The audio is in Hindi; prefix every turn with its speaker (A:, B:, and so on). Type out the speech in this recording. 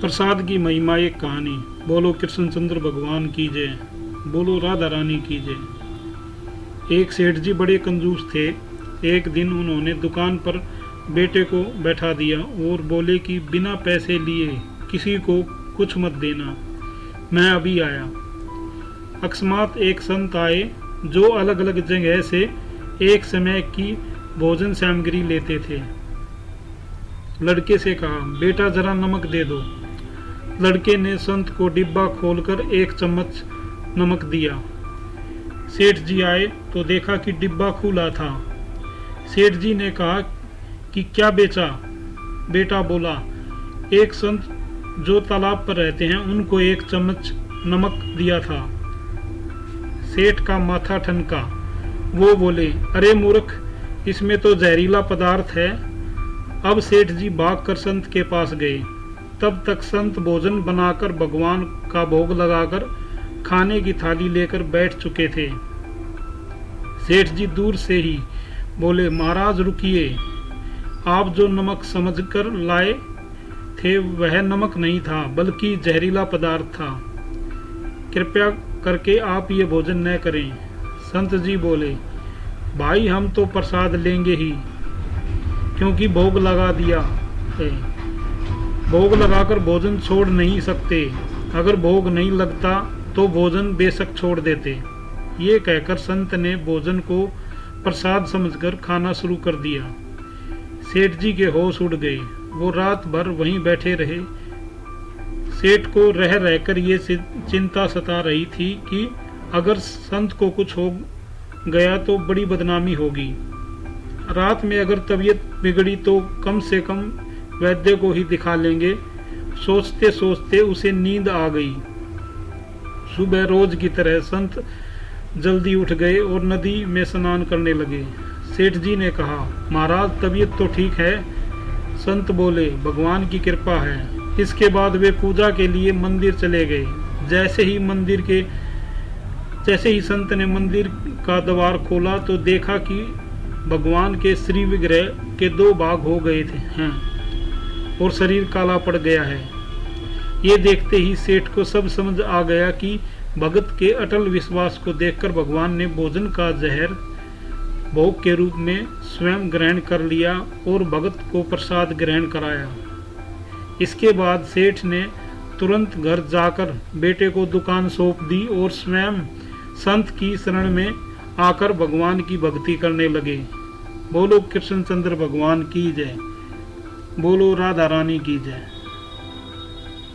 A: प्रसाद की महिमा एक कहानी। बोलो कृष्णचंद्र भगवान की जय। बोलो राधा रानी की जय। एक सेठ जी बड़े कंजूस थे। एक दिन उन्होंने दुकान पर बेटे को बैठा दिया और बोले कि बिना पैसे लिए किसी को कुछ मत देना, मैं अभी आया। अकस्मात एक संत आए जो अलग अलग जगह से एक समय की भोजन सामग्री लेते थे। लड़के से कहा, बेटा जरा नमक दे दो। लड़के ने संत को डिब्बा खोलकर एक चम्मच नमक दिया। सेठ जी आए तो देखा कि डिब्बा खुला था। सेठ जी ने कहा कि क्या बेचा? बेटा बोला, एक संत जो तालाब पर रहते हैं उनको एक चम्मच नमक दिया था। सेठ का माथा ठनका। वो बोले, अरे मूर्ख, इसमें तो जहरीला पदार्थ है। अब सेठ जी भागकर संत के पास गए। तब तक संत भोजन बनाकर भगवान का भोग लगाकर खाने की थाली लेकर बैठ चुके थे। सेठ जी दूर से ही बोले, महाराज रुकिए, आप जो नमक समझकर लाए थे वह नमक नहीं था बल्कि जहरीला पदार्थ था। कृपया करके आप ये भोजन न करें। संत जी बोले, भाई हम तो प्रसाद लेंगे ही, क्योंकि भोग लगा दिया है। भोग लगाकर भोजन छोड़ नहीं सकते। अगर भोग नहीं लगता तो भोजन बेशक छोड़ देते। ये कहकर संत ने भोजन को प्रसाद समझकर खाना शुरू कर दिया। सेठ जी के होश उड़ गए। वो रात भर वहीं बैठे रहे। सेठ को रह रहकर ये चिंता सता रही थी कि अगर संत को कुछ हो गया तो बड़ी बदनामी होगी। रात में अगर तबीयत बिगड़ी तो कम से कम वैद्य को ही दिखा लेंगे। सोचते सोचते उसे नींद आ गई। सुबह रोज की तरह संत जल्दी उठ गए और नदी में स्नान करने लगे। सेठ जी ने कहा, महाराज तबीयत तो ठीक है? संत बोले, भगवान की कृपा है। इसके बाद वे पूजा के लिए मंदिर चले गए। जैसे ही संत ने मंदिर का द्वार खोला तो देखा कि भगवान के श्री विग्रह के दो भाग हो गए हैं और शरीर काला पड़ गया है। ये देखते ही सेठ को सब समझ आ गया कि भगत के अटल विश्वास को देखकर भगवान ने भोजन का जहर भोग के रूप में स्वयं ग्रहण कर लिया और भगत को प्रसाद ग्रहण कराया। इसके बाद सेठ ने तुरंत घर जाकर बेटे को दुकान सौंप दी और स्वयं संत की शरण में आकर भगवान की भक्ति करने लगे। बोलो कृष्णचंद्र भगवान की जय। बोलो राधा रानी की जय।